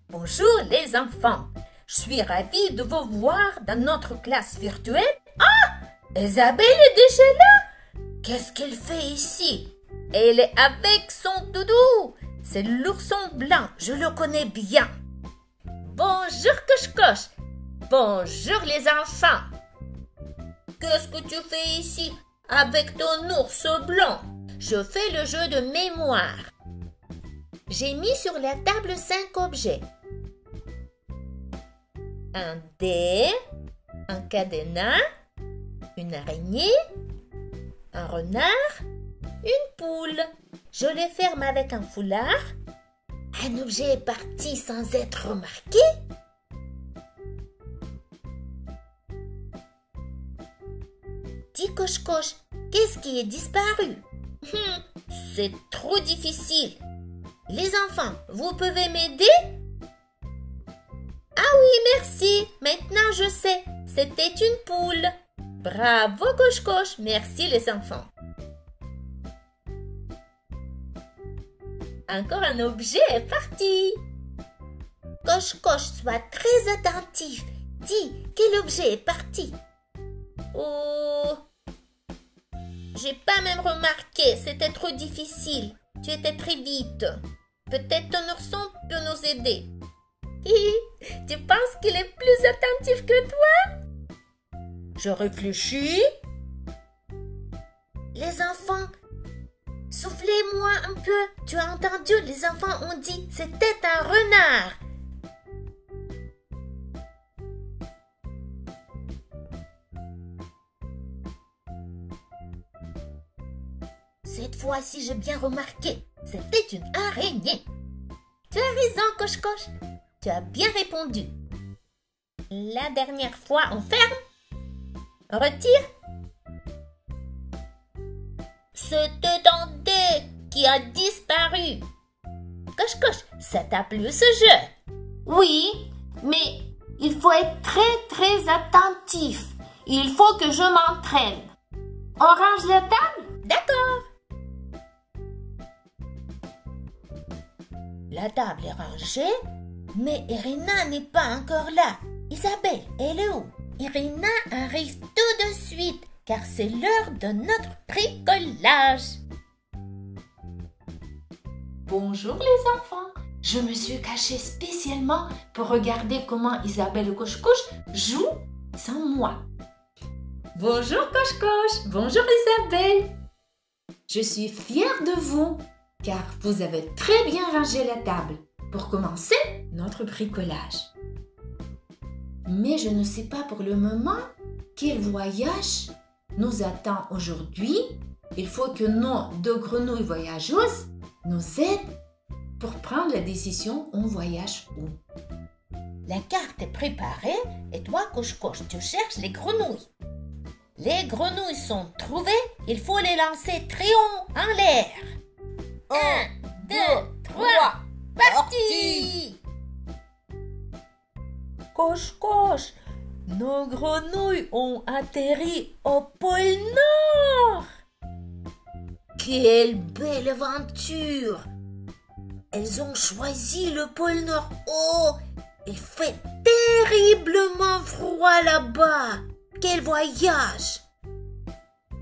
Bonjour les enfants, je suis ravie de vous voir dans notre classe virtuelle. Isabelle est déjà là. Qu'est-ce qu'elle fait ici? Elle est avec son doudou. C'est l'ourson blanc, je le connais bien. Bonjour Coche-Coche. Bonjour les enfants. Qu'est-ce que tu fais ici avec ton ours blanc? Je fais le jeu de mémoire. J'ai mis sur la table 5 objets. Un dé, un cadenas, une araignée, un renard, une poule. Je les ferme avec un foulard. Un objet est parti sans être remarqué. Dis Coche-Coche, qu'est-ce qui est disparu? C'est trop difficile. Les enfants, vous pouvez m'aider? Ah oui, merci. Maintenant je sais. C'était une poule. Bravo Coche-Coche. Merci les enfants. Encore un objet est parti. Coche-Coche, sois très attentif. Dis, quel objet est parti? Oh, j'ai pas même remarqué. C'était trop difficile. Tu étais très vite. Peut-être ton ourson peut nous aider. Tu penses qu'il est plus attentif que toi? Je réfléchis. Les enfants, soufflez-moi un peu. Tu as entendu, les enfants ont dit c'était un renard. Cette fois-ci, j'ai bien remarqué. C'était une araignée. Tu as raison, Coche-Coche. Tu as bien répondu. La dernière fois, on ferme. On retire. C'était un dé qui a disparu. Coche-Coche, ça t'a plu ce jeu? Oui, mais il faut être très attentif. Il faut que je m'entraîne. On range la table? D'accord. La table est rangée, mais Irina n'est pas encore là. Isabelle, elle est où? Irina arrive tout de suite, car c'est l'heure de notre bricolage. Bonjour les enfants, je me suis cachée spécialement pour regarder comment Isabelle Coche-Coche joue sans moi. Bonjour Coche-Coche, bonjour Isabelle. Je suis fière de vous, car vous avez très bien rangé la table pour commencer notre bricolage. Mais je ne sais pas pour le moment quel voyage nous attend aujourd'hui. Il faut que nos 2 grenouilles voyageuses nous aident pour prendre la décision on voyage où. La carte est préparée et toi, Coche-Coche, tu cherches les grenouilles. Les grenouilles sont trouvées, il faut les lancer très haut en l'air. 1, 2, 3, parti! Coche-Coche, nos grenouilles ont atterri au pôle Nord. Quelle belle aventure! Elles ont choisi le pôle Nord. Oh, il fait terriblement froid là-bas. Quel voyage!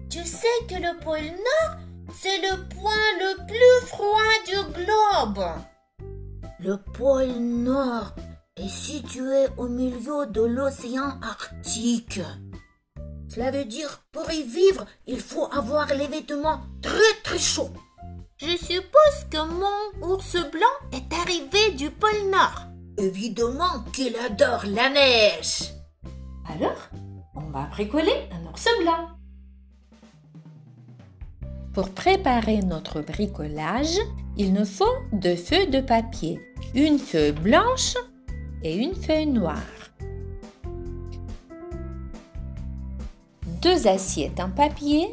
Tu sais que le pôle Nord, c'est le point le plus froid du globe. Le pôle Nord est situé au milieu de l'océan Arctique. Cela veut dire, pour y vivre, il faut avoir les vêtements très chauds. Je suppose que mon ours blanc est arrivé du pôle Nord. Évidemment qu'il adore la neige. Alors, on va bricoler un ours blanc. Pour préparer notre bricolage, il nous faut 2 feuilles de papier, une feuille blanche et une feuille noire. 2 assiettes en papier,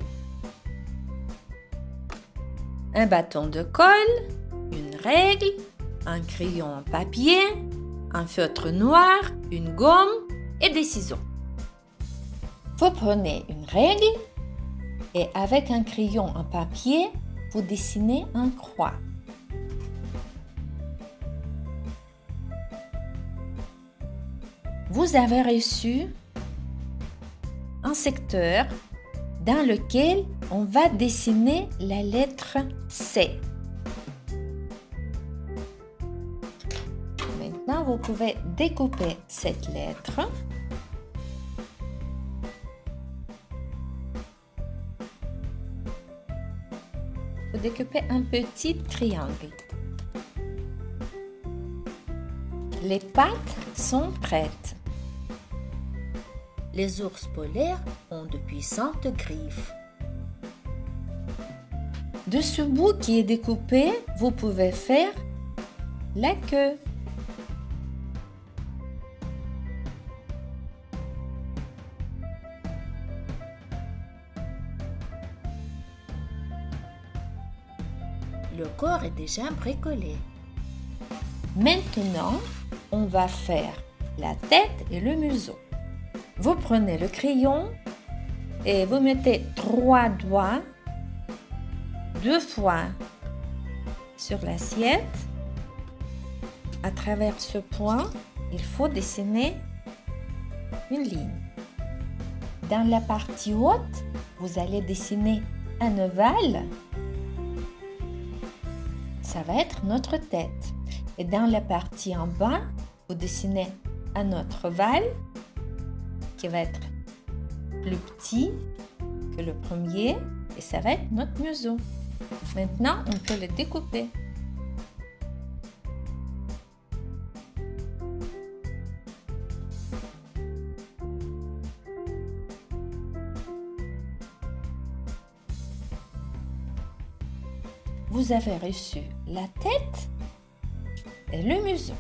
un bâton de colle, une règle, un crayon en papier, un feutre noir, une gomme et des ciseaux. Vous prenez une règle et avec un crayon en papier, vous dessinez une croix. vous avez reçu un secteur dans lequel on va dessiner la lettre C. Maintenant, vous pouvez découper cette lettre. Vous découpez un petit triangle. Les pattes sont prêtes. Les ours polaires ont de puissantes griffes. De ce bout qui est découpé, vous pouvez faire la queue. Le corps est déjà bricolé. Maintenant, on va faire la tête et le museau. Vous prenez le crayon et vous mettez 3 doigts 2 fois sur l'assiette. À travers ce point, il faut dessiner une ligne. Dans la partie haute, vous allez dessiner un ovale. Ça va être notre tête. Et dans la partie en bas, vous dessinez un autre ovale qui va être plus petit que le premier et ça va être notre museau. Maintenant, on peut le découper. Vous avez reçu la tête et le museau.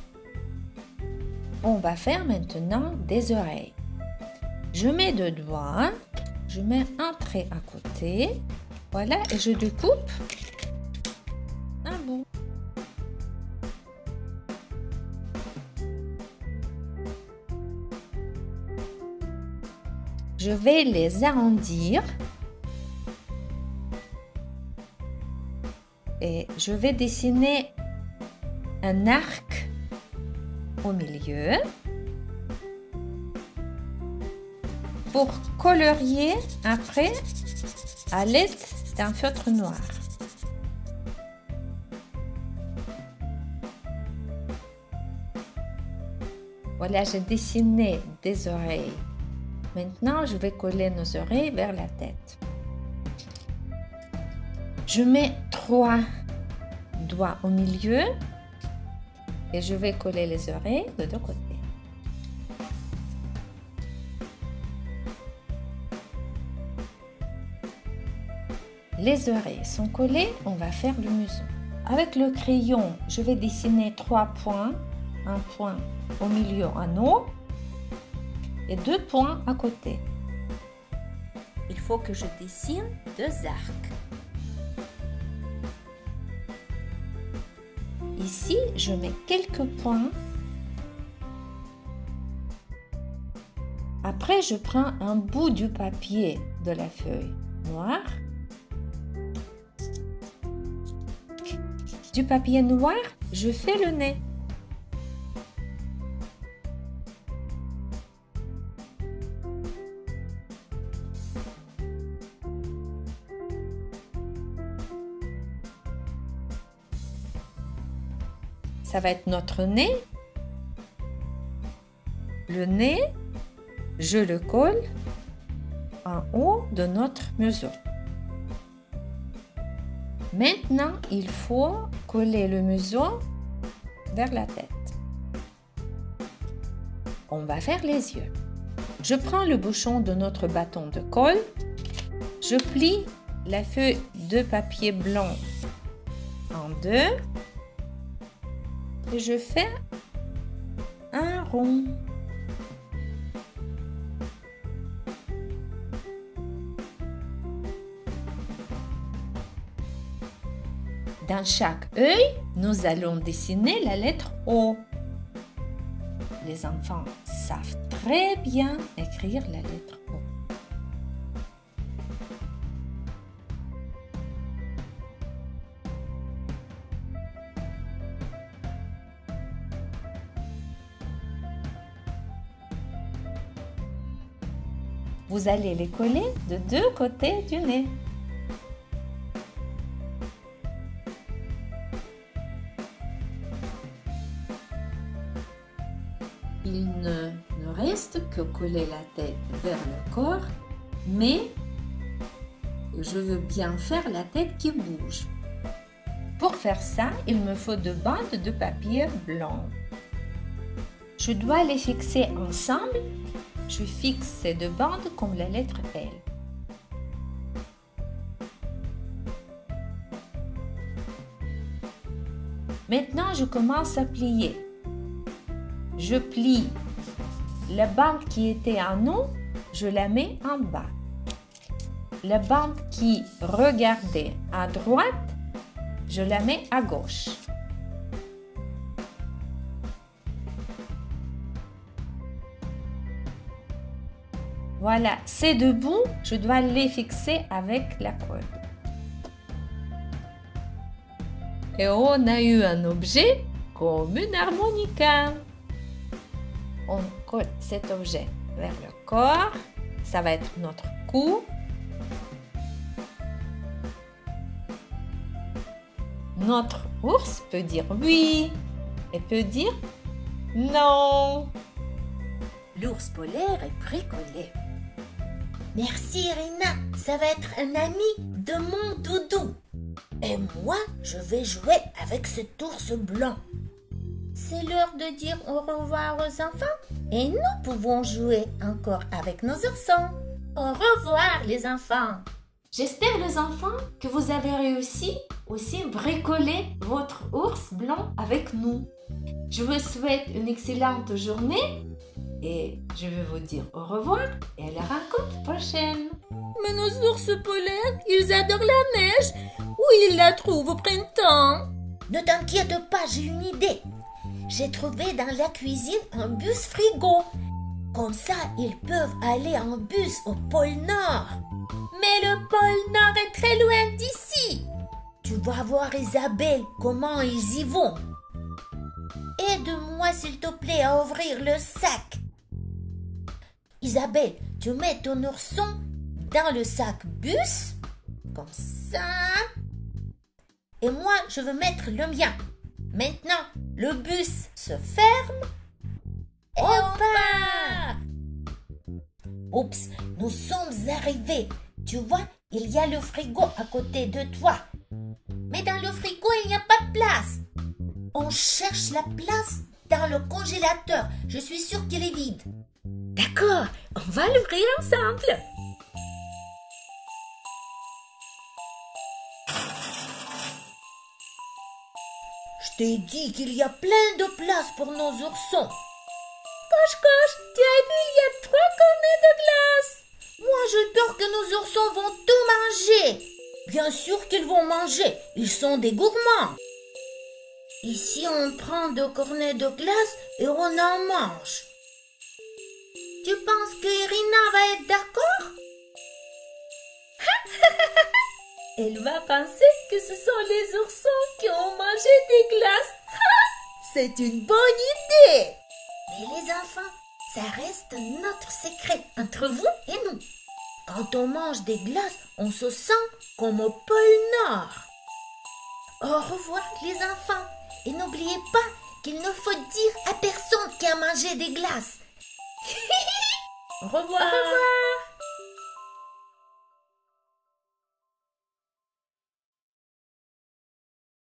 On va faire maintenant des oreilles. Je mets 2 doigts, je mets un trait à côté, voilà, et je découpe un bout. Je vais les arrondir. Et je vais dessiner un arc au milieu pour colorier après à l'aide d'un feutre noir. Voilà, j'ai dessiné des oreilles. Maintenant, je vais coller nos oreilles vers la tête. Je mets 3 doigts au milieu et je vais coller les oreilles de 2 côtés. Les oreilles sont collées, on va faire le museau. Avec le crayon, je vais dessiner 3 points, un point au milieu en haut et 2 points à côté. Il faut que je dessine 2 arcs. Ici, je mets quelques points. Après, je prends un bout du papier de la feuille noire. Du papier noir, je fais le nez. Ça va être notre nez. Le nez, je le colle en haut de notre museau. Maintenant, il faut coller le museau vers la tête. On va faire les yeux. Je prends le bouchon de notre bâton de colle. Je plie la feuille de papier blanc en 2. Et je fais un rond. Dans chaque œil, nous allons dessiner la lettre O. Les enfants savent très bien écrire la lettre O. Vous allez les coller de deux côtés du nez. Il ne reste que coller la tête vers le corps, mais je veux bien faire la tête qui bouge. Pour faire ça, il me faut deux bandes de papier blanc. Je dois les fixer ensemble. Je fixe ces deux bandes comme la lettre L. Maintenant, je commence à plier. Je plie la bande qui était en haut, je la mets en bas. La bande qui regardait à droite, je la mets à gauche. Voilà, ces deux bouts, je dois les fixer avec la colle. Et on a eu un objet comme une harmonica. On colle cet objet vers le corps. Ça va être notre cou. Notre ours peut dire oui et peut dire non. L'ours polaire est bricolé. Merci Irina, ça va être un ami de mon doudou. Et moi, je vais jouer avec cet ours blanc. C'est l'heure de dire au revoir aux enfants et nous pouvons jouer encore avec nos oursons. Au revoir les enfants. J'espère les enfants que vous avez réussi aussi à bricoler votre ours blanc avec nous. Je vous souhaite une excellente journée et je vais vous dire au revoir et à la rencontre prochaine. Mais nos ours polaires, ils adorent la neige. Où ils la trouvent au printemps? Ne t'inquiète pas, j'ai une idée. J'ai trouvé dans la cuisine un bus frigo. Comme ça, ils peuvent aller en bus au pôle Nord. Mais le pôle Nord est très loin d'ici. Tu vas voir Isabelle, comment ils y vont. Aide-moi s'il te plaît à ouvrir le sac. Isabelle, tu mets ton ourson dans le sac bus, comme ça. Et moi, je veux mettre le mien. Maintenant, le bus se ferme et on part. Oups, nous sommes arrivés. Tu vois, il y a le frigo à côté de toi. Mais dans le frigo, il n'y a pas de place. On cherche la place dans le congélateur. Je suis sûre qu'il est vide. D'accord, on va l'ouvrir ensemble. Je t'ai dit qu'il y a plein de place pour nos oursons. Coche, tu as vu, il y a 3 cornets de glace. Moi, j'ai peur que nos oursons vont tout manger. Bien sûr qu'ils vont manger, ils sont des gourmands. Ici, on prend 2 cornets de glace et on en mange. Tu penses que Irina va être d'accord? Elle va penser que ce sont les oursons qui ont mangé des glaces. C'est une bonne idée. Mais les enfants, ça reste notre secret entre vous et nous. Quand on mange des glaces, on se sent comme au pôle Nord. Au revoir les enfants. Et n'oubliez pas qu'il ne faut dire à personne qui a mangé des glaces. Au revoir. Au revoir.